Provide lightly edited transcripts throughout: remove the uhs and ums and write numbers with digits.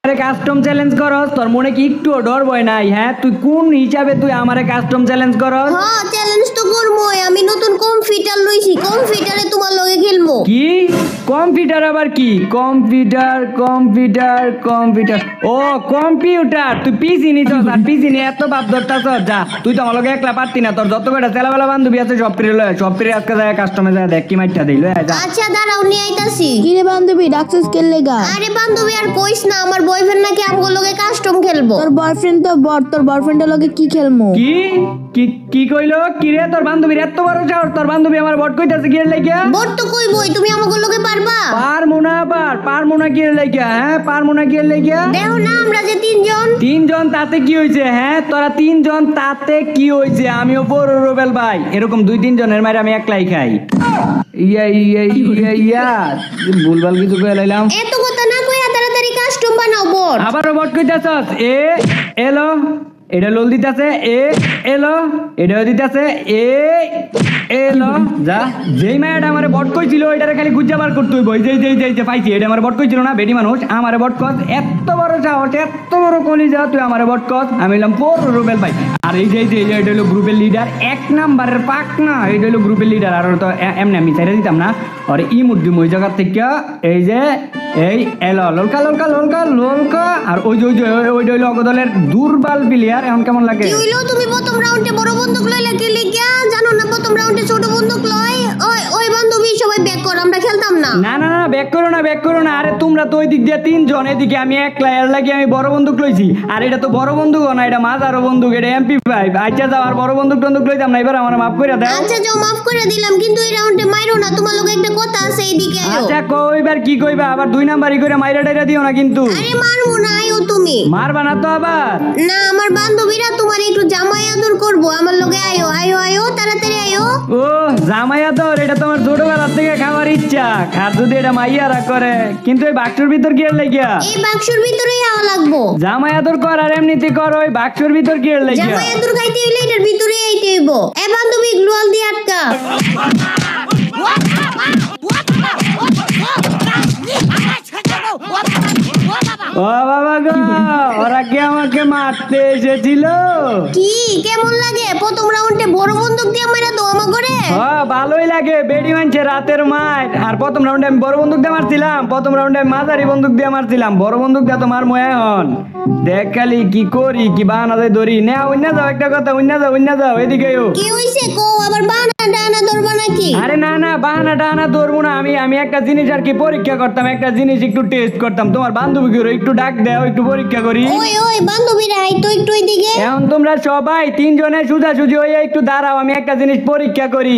আরে custom challenge করস তোর মনে কি একটু ডর ভয় নাই? হ্যাঁ তুই কোন হিসাবে তুই আমারে কাস্টম চ্যালেঞ্জ করস? হ্যাঁ চ্যালেঞ্জ তো করবো। আমি নতুন কম্পিউটার লইছি, কম্পিউটারে তোমার লগে খেলবো। কি কম্পিউটার? আবার কি কম্পিউটার কম্পিউটার কম্পিউটার? ও কম্পিউটার, তুই পিসি নিছস আর পিসি নিয়ে এত ভাব ধরতাছ? যা তুই তো আমার লগে একলা পারতি না, তোর যত কটা ছেলেবেলা বান্ধবী আছে সব ফিরে লয়, সব ফিরে আজকে যায় কাস্টমে যায় দেখ কি মাইটটা দিল। যা আচ্ছা দাঁড়াও নিয়ে আইতাছি। কি রে বান্ধবী ডাকছিস কেন লেগা? আরে বান্ধবী আর কইস না, আমার বয়ফ্রেন্ড নাকি আমগো লগে কাস্টম খেলবো। তোর বয়ফ্রেন্ড তো বট, তোর বয়ফ্রেন্ডের লগে কি খেলমু? কি কি কি কইলো? কি রে তোর বান্ধবীর এত বড় সাহস? তোর বান্ধবী আমার বট কইতাছে কি এর লাগিয়া? বট তো কইবই, তুমি আমগো লগে পারবা? পারমু না, পারমু না কি এর লাগিয়া? হ্যাঁ পারমু না কি এর লাগিয়া? দেখো না আমরা যে তিনজন। তিনজন তাতে কি হয়েছে? হ্যাঁ তোরা তিনজন তাতে কি হয়েছে? আমিও বড় রুবেল ভাই, এরকম দুই তিনজনের মাইরে আমি একলাই খাই। ইয়া ইয়া ইয়া ইয়া ভুলভাল কিছু কয়ে লাইলাম। এত কথা না কইয়া তাড়াতাড়ি কাস্টম বানাও বট। আবারও বট কইতাছস? এলো এটা লোল দিতেছে, এলো এটাও দিতেছে, এলো। যা যেই মায়াটা আমারে বট কইছিল ওইটারে খালি গুজ্জা বার করতে হইব। যেই পাইছি এটা আমারে বট কইছিল না বেডি মানুষ, আমারে বট কস। এত বড় সাহস, এত বড় কলিজা, তুই আমারে বট কস? আমি বললাম পুরো রুবেল ভাই। আর এই যে এটা হলো গ্রুপের লিডার, এক নাম্বারের পাক না, এটা হলো গ্রুপের লিডার। আর তো এমনি আমি ছেড়ে দিতাম না। আর ই মুরগি ওই জায়গার থেকে এই যে এই এলো ললকা ললকা ললকা ললকা। আর ওই যে ওইটা হইলো অগদলের দুর্বল প্লেয়ার। এখন কেমন লাগে? কি হইলো তুমি প্রথম রাউন্ডে বড় বন্দুক লইলা কি লিগা? জানো না প্রথম রাউন্ডে ছোট বন্দুক লয়। ওই বান্ধবী সবাই ব্যাক কর, আমরা খেলতাম না। না না না ব্যাক করো না, ব্যাক করো না। আরে তোমরা তো ওই দিক দিয়ে তিনজন, এদিকে আমি একলা, এর লাগি আমি বড় বন্দুক লইছি। আর এটা তো বড় বন্দুক না, এটা মাঝারো বন্দুক, এটা MP5। আচ্ছা যাও, আর বড় বন্দুক টন্দুক লইতাম না, এবার আমার মাফ করে দাও। আচ্ছা যাও মাফ করে দিলাম, কিন্তু এই রাউন্ডে মাইরো না, তোমার লগে একটা কথা আছে, এইদিকে আইও। আচ্ছা কইবার কি কইবা? আবার দুই নাম্বারই করে মাইরা টাইরা দিও না কিন্তু। আরে মারবো না, আইও তুমি। মারবা না তো আবার? না আমার বান্ধবীরা তোমার একটু জামাই আদর করবো, আমার লগে আইও আইও আইও, তাড়াতাড়ি আইও। ও জামাইয়া তোর, এটা তোমার ছোটবেলা থেকে খাওয়ার ইচ্ছা। আর যদি এটা মাইয়ারা করে, কিন্তু এই বাক্সর ভিতর কি এর লাগিয়া? এই বাক্সর ভিতরেই আওয়া লাগবো। জামাইয়া তোর কর আর এমনিতে কর, ওই বাক্সর ভিতর কি এর লাগিয়া? জামাই আদর খাইতে হইলে এটার ভিতরে আইতে হইব। এ বান্ধবী গ্লুয়াল দিয়ে আটকা। ও বাবা গো, ওরা কি আমাকে মারতে এসেছিল? কি কেমন লাগে প্রথম রাউন্ডে বড় বন্দুক দিয়ে মারা তো আমা করে? ভালোই লাগে, বেডি মানছে রাতের মাঠ। আর প্রথম রাউন্ডে আমি বড় বন্দুক দিয়ে মারছিলাম, প্রথম রাউন্ডে আমি মাঝারি বন্দুক দিয়ে মারছিলাম। বড় বন্দুক দিয়ে তো মারমু এখন। দেখ খালি কি করি, কি বাহানা দেয় ধরি। না অন্য যাও, একটা কথা, অন্য যাও এদিকেও। কি হইছে কো? আবার বাহানা ডানা ধরবা নাকি? আরে না না বাহানা টাহানা ধরবো না। আমি একটা জিনিস আর কি পরীক্ষা করতাম, একটা জিনিস একটু টেস্ট করতাম। তোমার বান্ধবীকে একটু ডাক দাও, একটু পরীক্ষা করি। ওই বান্ধবীরা আইতো একটু এইদিকে। এখন তোমরা সবাই তিনজনে সোজাসুজি হয়ে একটু দাঁড়াও, আমি একটা জিনিস পরীক্ষা করি।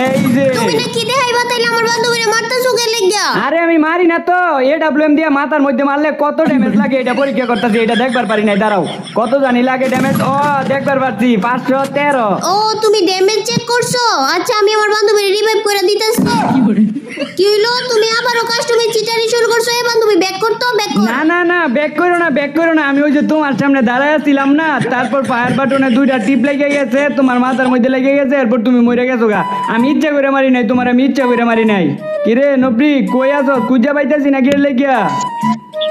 এই যে তুমি না কি দেখাইবা তাইলে আমার বান্ধবীরা মারতাছো কে লাগা? আরে আমি মারি না তো, AWM দিয়ে মাথার মধ্যে মারলে কত ড্যামেজ লাগে এটা পরীক্ষা করতেছি। এটা দেখবার পারি নাই, দাঁড়াও কত জানি লাগে ড্যামেজ। ও দেখবার পারছি 513। ও তুমি ড্যামেজ চেক করছো? আচ্ছা আমি আমার বান্ধবীর রিভাইভ করে দিতেছি। কি হইলো? তুমি আবারও কাস্টমার চিটারি শুরু করছো? এই বান্ধবী ব্যাক করতো, ব্যাক কর। না ব্যাক করো না। আমি ওই যে তোমার সামনে দাঁড়ায় ছিলাম না, তারপর ফায়ার বাটনে দুইটা টিপ লেগে গেছে, তোমার মাথার মধ্যে লেগে গেছে, এরপর তুমি মরে গেছো গা। আমি ইচ্ছা করে মারি নাই তোমার, আমি ইচ্ছা করে মারি নাই। কিরে নবরি কই আছো? খুঁজে পাইতেছি না, গেলে গিয়া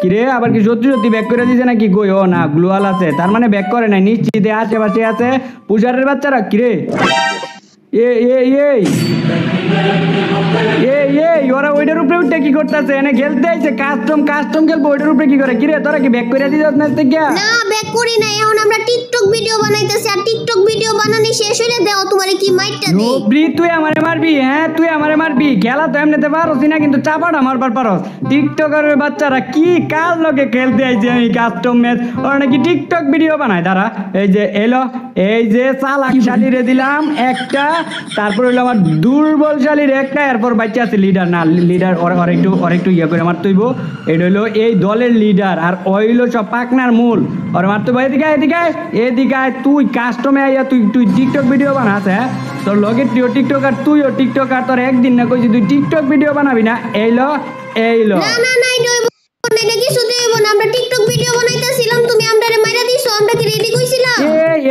কিরে আবার কি সত্যি ব্যাক করে দিছে নাকি? কই ও না গ্লুয়াল আছে, তার মানে ব্যাক করে নাই, নিশ্চিত আশেপাশে আছে পুষারের বাচ্চারা। কিরে ওরা ওইটার উপরে উঠে কি করতেছে? এনে খেলতে আইছে, কাস্টম খেলবো, ওইটার উপরে কি করে? কিরে তোরা কি ব্যাক করে দিছস না থেকে? না ব্যাক করি না, এখন আমরা টিকটক ভিডিও বানাইতেছি। আর টিকটক ভিডিও বানানি শেষ হইলে দাও তোমারে কি মাইটটা দেই। নবরি তুই আমারে মারবি? হ্যাঁ তুই আমারে মারবি? খেলা তো এমনিতে পারোস না, কিন্তু চাপাটা মারবার পারোস। টিকটকের বাচ্চারা কি কার লগে খেলতে আইছে আমি কাস্টম ম্যাচ, ওরা নাকি টিকটক ভিডিও বানায়। দাঁড়া এই যে এলো, এই যে চালাক শালিরে দিলাম একটা, তারপর হইলো আমার দুর্বলশালীর একটা, এরপর বাচ্চা আছে লিডার। না লিডার ওর একটু ইয়ে করে মারতে হইব। এটা হইলো এই দলের লিডার, আর হইলো সব পাকনার মূল। ওর মারতে হইব। এদিকে তুই কাস্টমে আইয়া তুই টিকটক ভিডিও বানাস? হ্যাঁ তোর লগে টিকটকার, তুইও টিকটকার। তোর একদিন না কইছি তুই টিকটক ভিডিও বানাবি না। এইলো না এটা হইব না, এটা কিছুতে হইব না। আমরা টিকটক ভিডিও বানাইতেছিলাম, তুমি আমরারে মাইরা দিছো। আমরা কি রেডি কইছিলাম?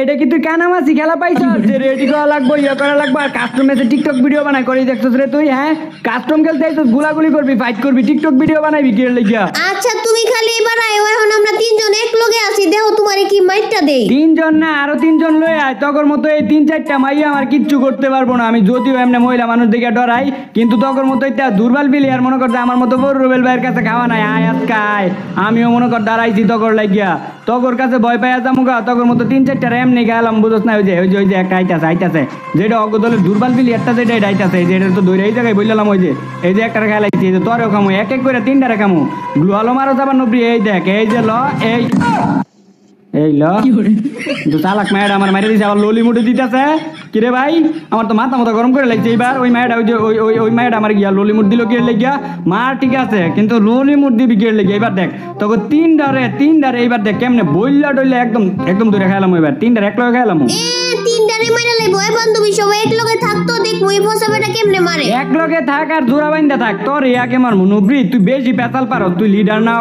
এটা কি তুই কানামাছি খেলা পাইছ যে রেডি করা লাগবে, ইয়ে করা লাগবে? আর কাস্টম ম্যাচে টিকটক ভিডিও বানাই করি দেখছস রে তুই? হ্যাঁ কাস্টম খেলতে আইছস, গুলাগুলি করবি, ফাইট করবি, টিকটক ভিডিও বানাইবি কি এর লাগিয়া? আচ্ছা তুমি খালি এবার আইও, তিনজন না আরো তিনজন লই আয়, তখন মতো এই 3-4টা মাইয়া আমার কিচ্ছু করতে পারবো না। আমি যদিও এমনি মহিলা মানুষ দেখে ডরাই, কিন্তু তখন মতো এটা দুর্বল প্লেয়ার মনে করতে আমার মতো বড় রুবেল ভাইয়ের কাছে খাওয়া নাই। আয় আজকে আয়, আমিও মনে কর দাঁড়াইছি তকর লাগিয়া, তকর কাছে ভয় পাইয়া যামুগা। তখন মতো 3-4টা এমনি গেলাম, বুঝোস না? ওই যে একটা আইতাছে যেটা অগদলের দুর্বল প্লেয়ারটা, যেটা এটা আইতাছে, যেটা তো দৌড়ে এই জায়গায় বললাম, ওই যে এই যে একটা খেলাইছি, এই যে তোরেও খামু, এক এক করে 3টারে খামু। গ্লু আলো মারো যাবার নবরি, এই দেখ, এই যে ল, এই ল তো চালাক মায়েরা আমার মাইরে দিছে, আবার ললি মুটে দিতেছে। কিরে ভাই, আমার তো মাথা গরম করে লাগছে এইবার। ওই মায়েরা ওই যে ওই মায়েরা আমার গিয়া ললি মুট দিল কি লেগিয়া, মার ঠিক আছে, কিন্তু ললি মুট দিবি কি লেগে। এবার দেখ তোকে 3ডারে এইবার দেখ কেমনে বইলা ডইলে একদম দূরে খেলাম। এবার 3ডারে এক লগে খেলাম, 3টারে মাইরা লাইবো। এই বান্ধবী সবাই এক লগে থাকতো, দেখবো এই ফসাবেটা কেমনে মারে। এক লগে থাক আর জোড়া বাইন্দা থাক, তোর ইয়াকে মারমু। নুবরি তুই বেশি পেতাল পারো, তুই লিডার না,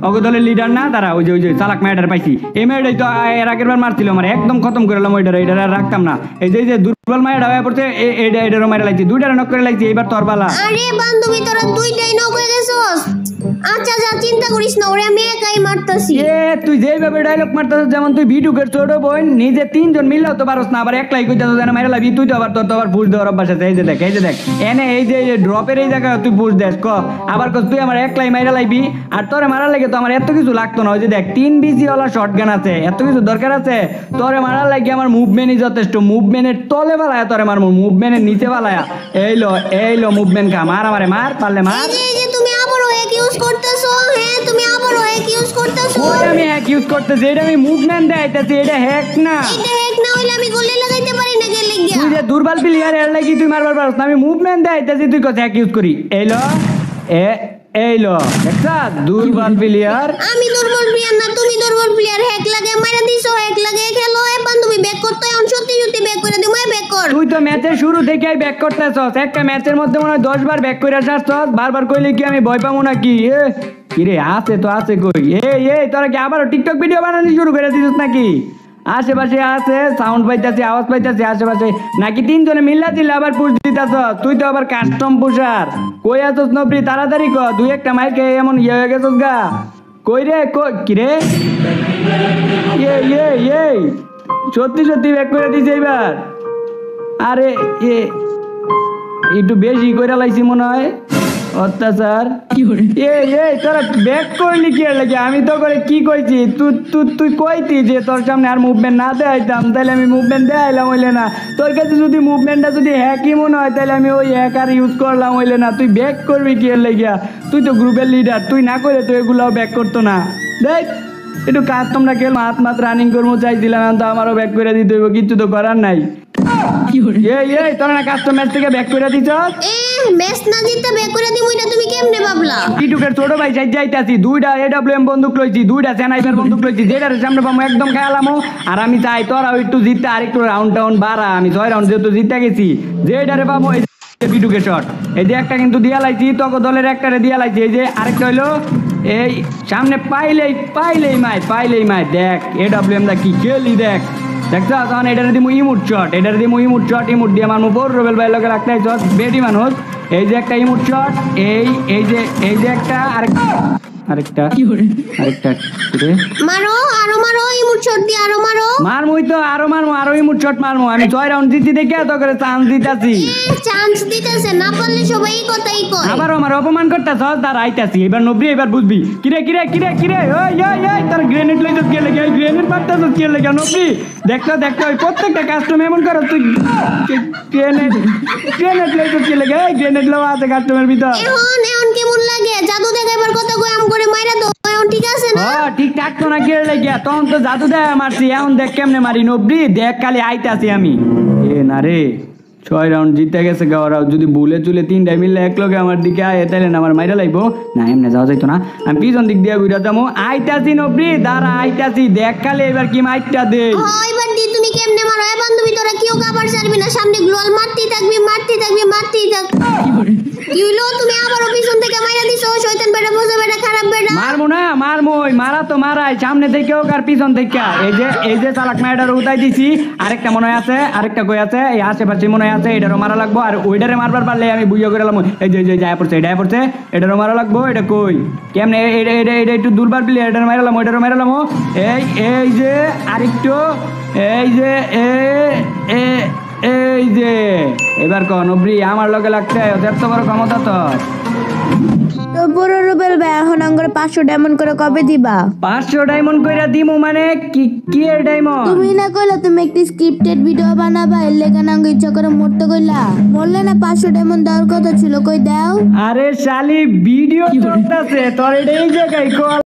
অগ দলের লিডার না। দাঁড়া, ওই যে চালাক মায়ের পাইছি, এই মেয়েটাই তো এর আগের বার মারছিল আমার, একদম খতম করে এলাম। ওইটার আর রাখতাম না। এই যে দুর্বল মায়ের হয়ে পড়ছে, এটারও মায়ের লাগছে, 2টারে নক করে লাগছে। এইবার তোর বালা। আরে বান্ধবী তোরা 2টাই নক হয়ে গেছস। আচ্ছা যা, চিন্তা করিস না, ওরে আমি একাই মারতাছি। তুই যেভাবে ডায়লগ মারতেছিস, যেমন তুই ভিডিওর ছোট বোন, নিজে 3জন মিললেও তো পারস না, আবার একলাই কইতাছিস যেন মাইরা লাগবি। তুই তো আবার তোর তো আবার পুশ দেওয়ার অভ্যাস আছে। এই যে দেখ এনে এই যে ড্রপের এই জায়গায় তুই পুশ দেস আবার তুই আমার একলাই মাইরা লাগবি। আর তোরে মারার লাগে তো আমার এত কিছু লাগতো না। ওই যে দেখ 3 বিসি ওলা শটগান আছে, এত কিছু দরকার আছে? তোরে মারার লাগে আমার মুভমেন্টই যথেষ্ট। মুভমেন্টের তলে বালায়া তোরে মারমু, মুভমেন্টের নিচে বালায়া। এই লো মুভমেন্ট খা, মার আমারে, মার পারলে মার। এই যে তুমি আবার হ্যাক ইউজ করতেছো। হ্যাঁ তুমি আবার হ্যাক ইউজ করতেছো। ওই আমি হ্যাক ইউজ করতেছি, এটা আমি মুভমেন্ট দেখাইতেছি, এটা হ্যাক না। এটা হ্যাক না হইলে আমি গুলি লাগাইতে পারি না গেলে গিয়া। তুই যে দুর্বল প্লেয়ার এর লাগি তুই মারবার পারছ না, আমি মুভমেন্ট দেখাইতেছি, তুই কথা হ্যাক ইউজ করি। এই লো একটা দুর্বল প্লেয়ার। আমি দুর্বল প্লেয়ার না, তুমি দুর্বল প্লেয়ার। হ্যাক লাগে মাইরা দিছো, হ্যাক লাগে খেলো। এই বান্ধবী ব্যাক করতে এখন সত্যি ব্যাক করে দিমু। ব্যাক কর। তুই তো ম্যাচের শুরু থেকেই ব্যাক করতেছস, একটা ম্যাচের মধ্যে মনে হয় 10 বার ব্যাক করে আসছস। বারবার কইলে কি আমি ভয় পাবো নাকি? কিরে আছে তো আছে কই? এই তোরা কি আবারও টিকটক ভিডিও বানানো শুরু করে দিছিস নাকি? আশেপাশে আছে, সাউন্ড পাইতাছি, আওয়াজ পাইতাছি আশেপাশে, নাকি 3জনে মিল্লা দিলে আবার পুশ দিতাছ? তুই তো আবার কাস্টম পুষার। কই আছস নবরি, তাড়াতাড়ি ক। 2-1টা মাইকে এমন হয়ে গেছস গা। কই রে, কিরে? এই সত্যি ব্যাক করে দিছে এবার। আরে একটু বেশি করে লাইছি মনে হয়, অত্যাচার। তোরা ব্যাক করলি কি লাগে? আমি তো করে কি কইছি, তুই কইতি যে তোর সামনে আর মুভমেন্ট না দেখাইতাম, তাহলে আমি মুভমেন্ট দেখাইলাম, হইলে না? তোর কাছে যদি মুভমেন্টটা যদি হ্যাকই মনে হয়, তাহলে আমি ওই হ্যাকার ইউজ করলাম, হইলে না? তুই ব্যাক করবি কি লাগিয়া? তুই তো গ্রুপের লিডার, তুই না করে তো এগুলাও ব্যাক করতো না। দেখ একটু কাজ তোমরা খেল, মাত রানিং করবো চাইছিলাম, তো আমারও ব্যাক করে দিতে হইব, কিছু তো করার নাই। তোরা না কাস্টম ম্যাচ থেকে ব্যাক করে দিছ। ম্যাচ না জিততে ব্যাক করে দিমু, এটা তুমি কেমনে ভাবলা? টিটুকের ছোট ভাই যাইতাছি, 2টা AWM বন্দুক লইছি, 2টা স্নাইপার বন্দুক লইছি, যেটার সামনে পাবো একদম খেয়ালামো। আর আমি চাই তোরাও একটু জিততে, আর একটু রাউন্ড বাড়া। আমি 6 রাউন্ড যেহেতু জিতে গেছি, যেটারে পাবো বিটুকে শট। এই যে একটা কিন্তু দিয়া লাইছি, তক দলের একটারে দিয়া লাইছি। এই যে আরেকটা হইলো এই সামনে, পাইলেই মাই। দেখ AWM দা কি খেলি, দেখছ তখন এটারে দিমু ইমুট শট, ইমুট দিয়ে মারমু। বড় রুবেল ভাই লোকে রাখতে আইছ বেডি মানুষ। এই যে একটা ইমুট শট, এই যে একটা আরেকটা মারো, আরো মারো, ইমোট শট দিয়ে আরো মারো। মারমুই তো, আরো ইমোট শট মারমু। আমি 6 রাউন্ড জিতি দেখে এত করে চান্স দিতাছি। চান্স দিতেছে না, পারলে সবাই এই কথাই কয়। আবার আমার অপমান করতেছ, তার আইতাছি। এবার নবরি, এবার বুঝবি। কিরে ওই তোর গ্রেনেড লইছস কে লাগে? গ্রেনেড মারতেছস কে লাগে নবরি? দেখতো ওই প্রত্যেকটা কাস্টম এমন করো তুই। গ্রেনেড লইছস কে লাগে? গ্রেনেড লওয়া আছে কাস্টমের ভিতর। এখন কেমন লাগে? জাদু দেখাইবার কথা কই আম করে মাইরা দাও। এখন ঠিক আছে না? ঠিক থাকতো না কে লাগিয়া? তখন তো জাদু দেখা মারছি, এখন দেখ কেমনে মারি নবরি। দেখ খালি আইতাছি আমি। না রে, 6 রাউন্ড জিতে গেছে গাওয়ারাও। যদি ভুলে চুলে 3টা মিললে এক লগে আমার দিকে আয়, তাইলে না আমার মাইরা লাগবো না। এমনি যাওয়া যাইতো না, আমি পিছন দিক দিয়ে ঘুরে যাবো। আইতাছি নবরি, দাঁড়া আইতাছি। দেখ খালি এবার কি মাইরটা দে। এবার দি তুমি কেমনে মারো? এ বান্ধবী তোরা কেউ কাবার ছাড়বি না, সামনে গ্লোয়াল মারতেই থাকবি। কি হইলো? তুমি আবারও পিছন থেকে মাইরা দিছো। শয়তান বেটা, বোঝা বেটা, খারাপ বেটা। মারমু না, মারা তো মারাই, সামনে থেকে হোক আর পিছন থেকে। এই যে চালাক মাইডার উঠাই দিছি। আরেকটা মনে হয় আছে, আরেকটা কই আছে, এই আশেপাশে মনে হয় আছে। এটারও মারা লাগবো, আর ওইটারে মারবার পারলে আমি বুঝিয়ে করে এলাম। এই যে যায় পড়ছে, এটারও মারা লাগবো। এটা কই কেমনে? এটা একটু দুর্বার প্লেয়ার, এটারও মারালাম, ওইটারও মারালাম। এই যে আরেকটু এই যে এই যে এবার কন অব্রি আমার লগে লাগতে এত বড় ক্ষমতা তোর। তো পুরো রুবেল ভাই এখন আঙ্গুরে 500 ডায়মন্ড করে কবে দিবা? 500 ডায়মন্ড কইরা দিমু মানে কি এর ডায়মন্ড? তুমি না কইলা তুমি একটি স্ক্রিপ্টেড ভিডিও বানাবা, এর লেগা নাঙ্গ ইচ্ছা করে মরতে কইলা। বললে না 500 ডায়মন্ড দেওয়ার কথা ছিল, কই দাও? আরে শালি ভিডিও করতেছে তোর এই জায়গায় কল